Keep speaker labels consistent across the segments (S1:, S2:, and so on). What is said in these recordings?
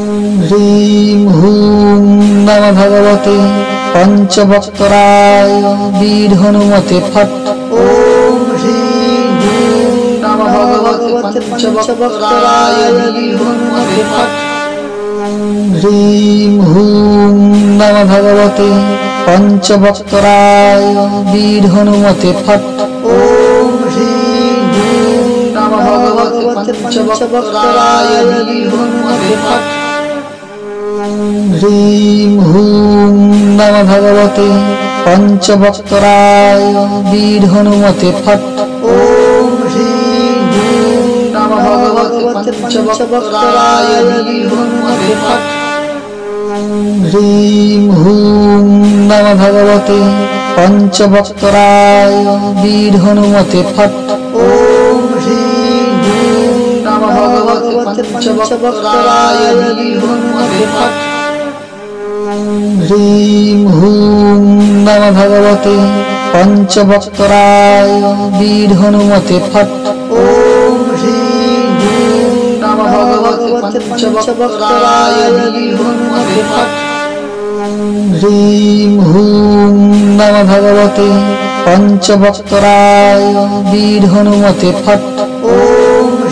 S1: ह्रीं हूं नमः भगवते पंचवक्त्राय वीरहनुमते फट्। ॐ ह्रीं हूं नमः भगवते पंचवक्त्राय वीरहनुमते फट्। ह्रीं हूं नमः भगवते पंचवक्त्राय वीरहनुमते फट्। ॐ ह्रीं हूं नमः भगवते पंचवक्त्राय वीरहनुमते फट्। ह्रीं हूं नमः भगवते पंचवक्त्राय वीरहनुमते फट्। ॐ ह्रीं हूं नमः भगवते पंचवक्त्राय वीरहनुमते फट्। ह्रीं हूं नमः भगवते पंचवक्त्राय वीरहनुमते फट्। ॐ ह्रीं हूं नमः भगवते पंचवक्त्राय वीरहनुमते फट्। ह्रीं हूं नमः भगवते पंचवक्त्राय वीरहनुमते फट्। ॐ ह्रीं हूं नमः भगवते पंचवक्त्राय वीरहनुमते फट्। ह्रीं हूं नमः भगवते पंचवक्त्राय वीरहनुमते फट्। ॐ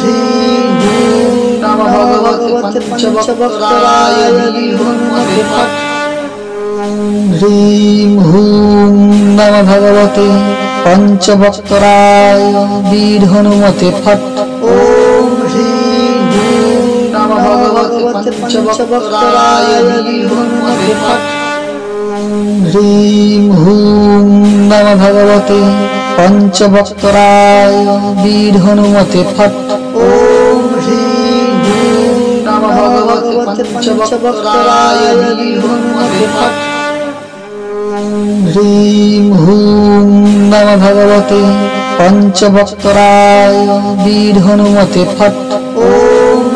S1: ह्रीं हूं नमः भगवते पंचवक्त्राय वीरहनुमते फट्। ह्रीं हूं नमः भगवते पंचवक्त्राय वीरहनुमते फट्। ॐ ह्रीं हूं नमः भगवते पंचवक्त्राय वीरहनुमते फट्। ह्रीं हूं नमः भगवते पंचवक्त्राय वीरहनुमते फट्। ॐ ह्रीं हूं नमः भगवते पंचवक्त्राय वीरहनुमते फट्। ह्रीं हूं नमः भगवते पंचवक्त्राय वीरहनुमते फट्। ॐ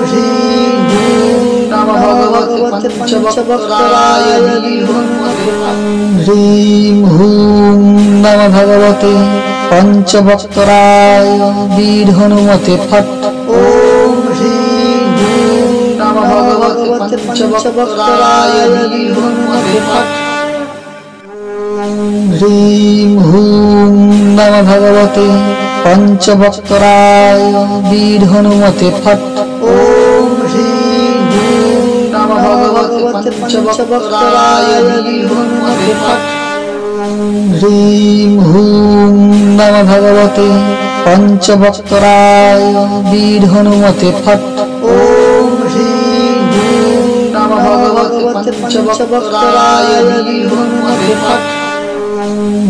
S1: ह्रीं हूं नमः भगवते पंचवक्त्राय वीरहनुमते फट्। ह्रीं हूं नमः भगवते पंचवक्त्राय वीरहनुमते फट्। ॐ ह्रीं हूं नमः भगवते पंचवक्त्राय वीरहनुमते फट्। ह्रीं हूं नमः भगवते पंचवक्त्राय वीरहनुमते फट्। ॐ ह्रीं हूं नमः भगवते पंचवक्त्राय वीरहनुमते फट्। ह्रीं हूं नमः भगवते पंचवक्त्राय वीरहनुमते फट्। ॐ ह्रीं हूं नमः भगवते पंचवक्त्राय वीरहनुमते फट्।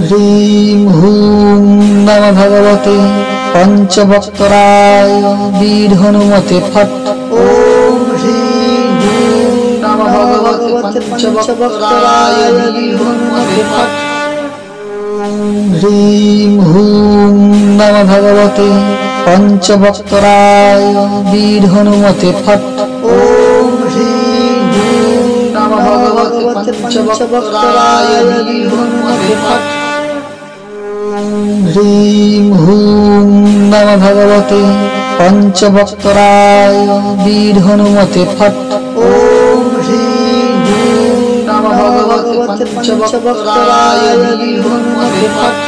S1: ह्रीं हूं नमः भगवते पंचवक्त्राय वीरहनुमते फट्। ॐ ह्रीं हूं नमः भगवते पंचवक्त्राय वीरहनुमते फट्। ह्रीं हूं नमः भगवते पंचवक्त्राय वीरहनुमते फट्। ॐ ह्रीं हूं नमः भगवते पंचवक्त्राय वीरहनुमते फट्। ह्रीं हूं नमः भगवते पंचवक्त्राय वीरहनुमते फट्। ॐ ह्रीं हूं नमः भगवते पंचवक्त्राय वीरहनुमते फट्।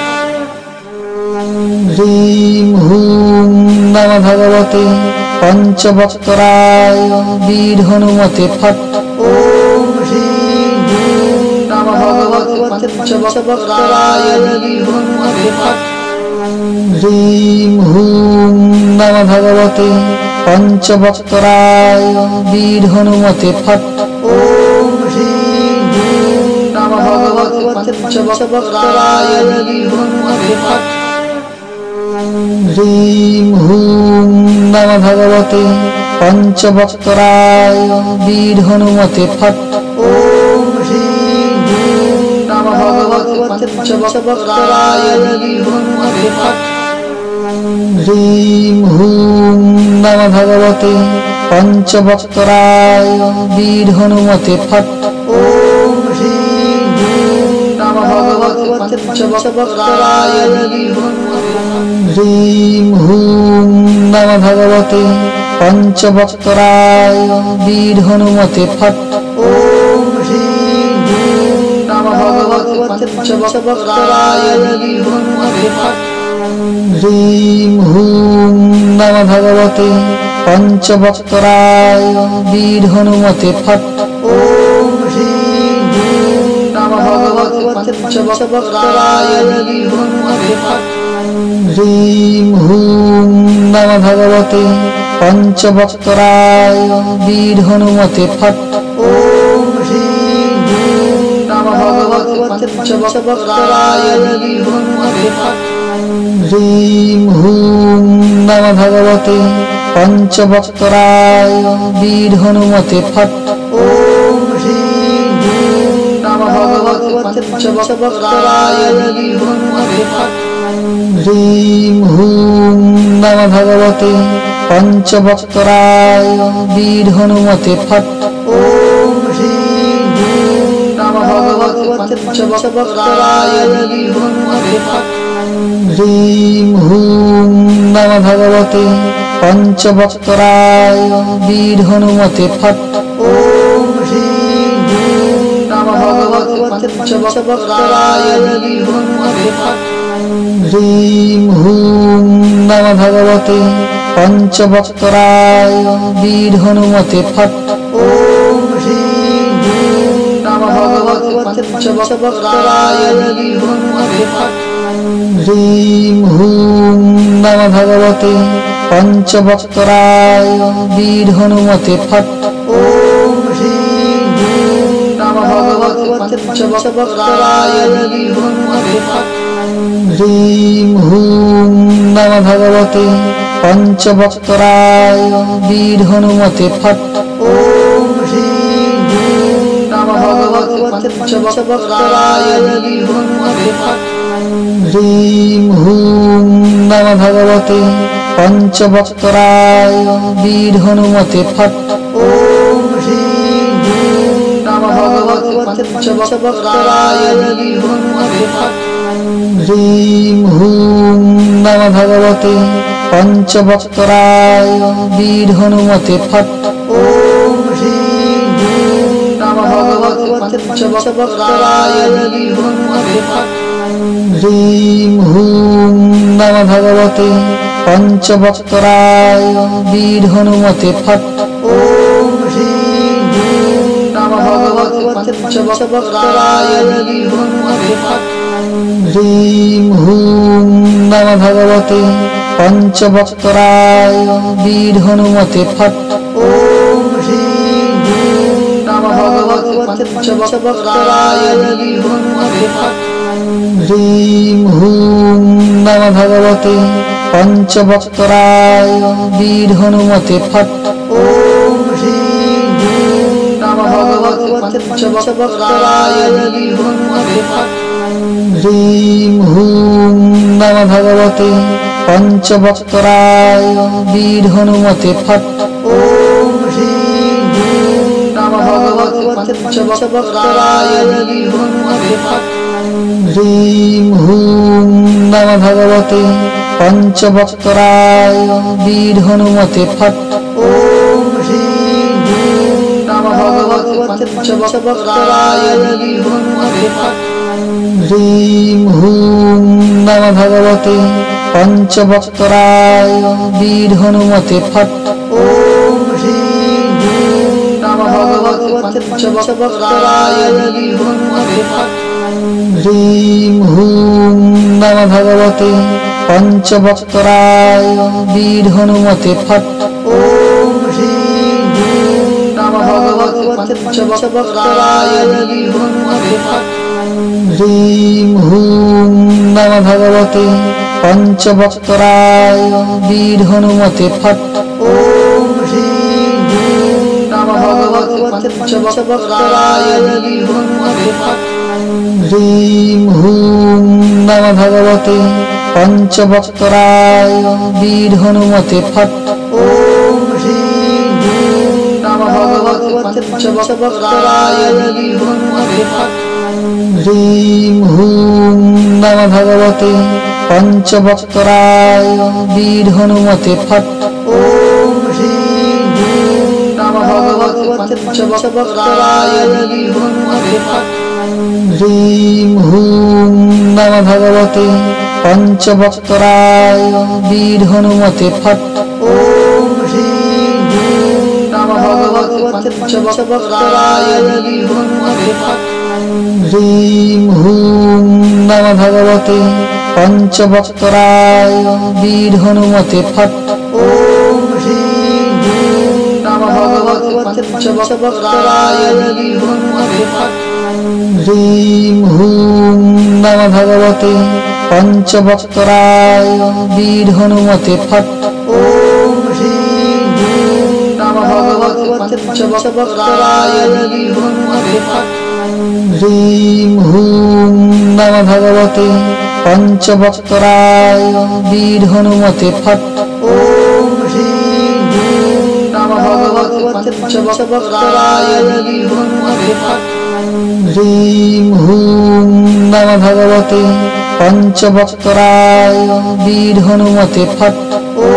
S1: ह्रीं हूं नमः भगवते पंचवक्त्राय वीरहनुमते फट्। ॐ ह्रीं हूं नमः भगवते पंचवक्त्राय वीरहनुमते फट्। ह्रीं हूं नमः भगवते पंचवक्त्राय वीरहनुमते फट्। ॐ ह्रीं हूं नमः भगवते पंचवक्त्राय वीरहनुमते फट्। ह्रीं हूं नमः भगवते पंचवक्त्राय वीरहनुमते फट्। ॐ ह्रीं हूं नमः भगवते पंचवक्त्राय वीरहनुमते फट्। ह्रीं हूं नमः भगवते पंचवक्त्राय वीरहनुमते फट्। ॐ ह्रीं हूं नमः भगवते पंचवक्त्राय वीरहनुमते फट्। ह्रीं हूं नमः भगवते पंचवक्त्राय वीर हनुमते फट्।
S2: ओम ह्रीं ह्रूं नमः भगवते पंचवक्त्राय वीर हनुमते फट्।
S1: ह्रीं हूं नमः भगवते पंचवक्त्राय वीर हनुमते फट्।
S2: ओम ह्रीं ह्रूं नमः भगवते पंचवक्त्राय वीर हनुमते फट्।
S1: ह्रीं हूं नमः भगवते पंचवक्त्राय वीर हनुमते फट्।
S2: ओम ह्रीं ह्रूं नमः भगवते पंचवक्त्राय वीर हनुमते फट्।
S1: ह्रीं हूं नमः भगवते पंचवक्त्राय वीर हनुमते फट्।
S2: ओम ह्रीं ह्रूं नमः भगवते पंचवक्त्राय वीर हनुमते फट्।
S1: ह्रीं हूं नमः भगवते पंचवक्त्राय वीर हनुमते फट्।
S2: ओम ह्रीं ह्रूं नमः भगवते पंचवक्त्राय वीर हनुमते फट्।
S1: ह्रीं हूं नमः भगवते पंचवक्त्राय वीर हनुमते फट्।
S2: ओम ह्रीं ह्रूं नमः भगवते पंचवक्त्राय वीर हनुमते फट्।
S1: ह्रीं हूं नमः भगवते पंचवक्त्राय वीर हनुमते फट्।
S2: ओम ह्रीं ह्रूं नमः भगवते पंचवक्त्राय वीर हनुमते फट्।
S1: ह्रीं हूं नमः भगवते पंचवक्त्राय वीर हनुमते फट्।
S2: ओम ह्रीं ह्रूं नमः भगवते पंचवक्त्राय वीर हनुमते फट्।
S1: ह्रीं हूं नमः भगवते पंचवक्त्राय वीर हनुमते फट्।
S2: ओम ह्रीं ह्रूं नमः भगवते पंचवक्त्राय वीर हनुमते फट्।
S1: ह्रीं हूं नमः भगवते पंचवक्त्राय वीर हनुमते फट्।
S2: ओम ह्रीं ह्रूं नमः भगवते पंचवक्त्राय वीर हनुमते फट्।
S1: ह्रीं हूं नमः भगवते पंचवक्त्राय वीर हनुमते फट्।
S2: ओम ह्रीं ह्रूं नमः भगवते पंचवक्त्राय वीर हनुमते फट्।
S1: ह्रीं हूं नमः भगवते पंचवक्त्राय वीर हनुमते फट्।
S2: ओम ह्रीं ह्रूं नमः भगवते पंचवक्त्राय वीर हनुमते फट्।
S1: ह्रीं हूं नमः भगवते पंचवक्त्राय वीर हनुमते फट्।
S2: ओम ह्रीं ह्रूं नमः भगवते पंचवक्त्राय वीर हनुमते फट्।
S1: ह्रीं हूं नमः भगवते पंचवक्त्राय वीर हनुमते फट्।
S2: ओम ह्रीं ह्रूं नमः भगवते पंचवक्त्राय वीर हनुमते फट्।
S1: ह्रीं हूं नमः भगवते पंचवक्त्राय वीर हनुमते फट्।
S2: ओम ह्रीं ह्रूं नमः भगवते पंचवक्त्राय वीर हनुमते फट्।
S1: ह्रीं हूं नमः भगवते पंचवक्त्राय वीर हनुमते फट्।
S2: ओम ह्रीं ह्रूं नमः भगवते पंचवक्त्राय वीर हनुमते फट्।
S1: ह्रीं हूं नमः भगवते पंचवक्त्राय वीर हनुमते फट्।
S2: ओम ह्रीं ह्रूं नमः भगवते पंचवक्त्राय वीर हनुमते फट्।
S1: ह्रीं हूं नमः भगवते पंचवक्त्राय वीर हनुमते फट्।
S2: ओम ह्रीं ह्रूं नमः भगवते पंचवक्त्राय वीर हनुमते फट्।
S1: ह्रीं हूं नमः भगवते पंचवक्त्राय वीर हनुमते फट्।
S2: ओम ह्रीं ह्रूं नमः भगवते पंचवक्त्राय वीर हनुमते फट्।
S1: ह्रीं हूं नमः भगवते पंचवक्त्राय वीर हनुमते फट्।
S2: ओम ह्रीं ह्रूं नमः भगवते पंचवक्त्राय वीर हनुमते फट्।
S1: ह्रीं हूं नमः भगवते पंचवक्त्राय वीर हनुमते फट्।
S2: ओम ह्रीं पञ्चवक्त्राय वीर हनुमते फट्
S1: ह्रीं हूं नमः भगवते पञ्चवक्त्राय वीर हनुमते फट्
S2: ॐ ह्रीं हूं नमः भगवते पञ्चवक्त्राय वीर हनुमते फट्
S1: ह्रीं हूं नमः भगवते पञ्चवक्त्राय वीर हनुमते फट्
S2: ॐ ह्रीं हूं नमः भगवते पञ्चवक्त्राय वीर हनुमते फट्
S1: ह्रीं हूं नमः भगवते पञ्चवक्त्राय वीर हनुमते फट्
S2: ॐ ह्रीं हूं नमः भगवते पञ्चवक्त्राय वीर हनुमते फट्
S1: ह्रीं हूं नमः भगवते पञ्चवक्त्राय वीर हनुमते फट्
S2: ॐ ह्रीं हूं नमः भगवते पञ्चवक्त्राय वीर हनुमते फट्
S1: ह्रीं हूं नमः भगवते पञ्चवक्त्राय वीर हनुमते फट्
S2: ॐ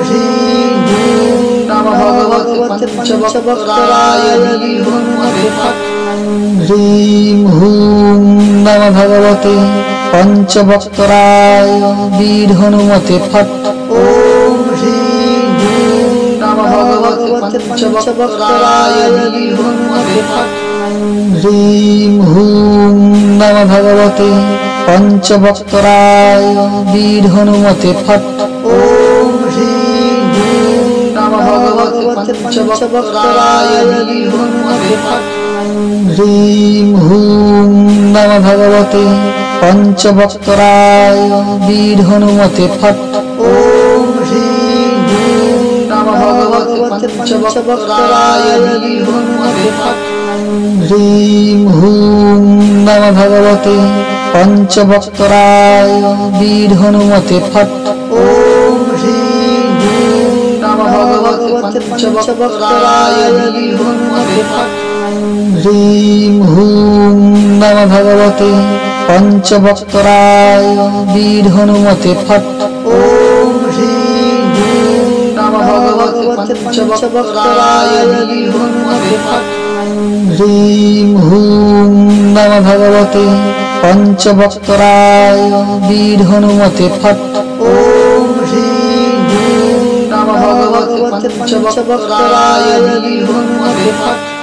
S2: ह्रीं हूं नमः भगवते पञ्चवक्त्राय वीर हनुमते फट्
S1: ह्रीं हूं नमः भगवते पञ्चवक्त्राय वीर हनुमते फट्
S2: ॐ ह्रीं हूं नमः भगवते पञ्चवक्त्राय वीर हनुमते फट्
S1: ह्रीं हूं नमः भगवते पञ्चवक्त्राय वीर हनुमते फट्
S2: ॐ ह्रीं हूं नमः भगवते पञ्चवक्त्राय वीर हनुमते फट्
S1: ह्रीं हूं नमः भगवते पञ्चवक्त्राय वीर हनुमते फट्
S2: ॐ ह्रीं हूं नमः भगवते पञ्चवक्त्राय वीर हनुमते फट्
S1: ह्रीं हूं नमः भगवते पञ्चवक्त्राय वीर हनुमते फट्
S2: ॐ ह्रीं हूं नमः भगवते पञ्चवक्त्राय वीर हनुमते फट्
S1: ह्रीं हूं नमः भगवते पञ्चवक्त्राय वीर हनुमते फट्
S2: ॐ ह्रीं हूं नमः भगवते पञ्चवक्त्राय वीर हनुमते फट्
S1: ह्रीं हूं नमः भगवते पञ्चवक्त्राय वीर हनुमते फट्
S2: ॐ ह्रीं हूं नमः भगवते पञ्चवक्त्राय वीर हनुमते फट्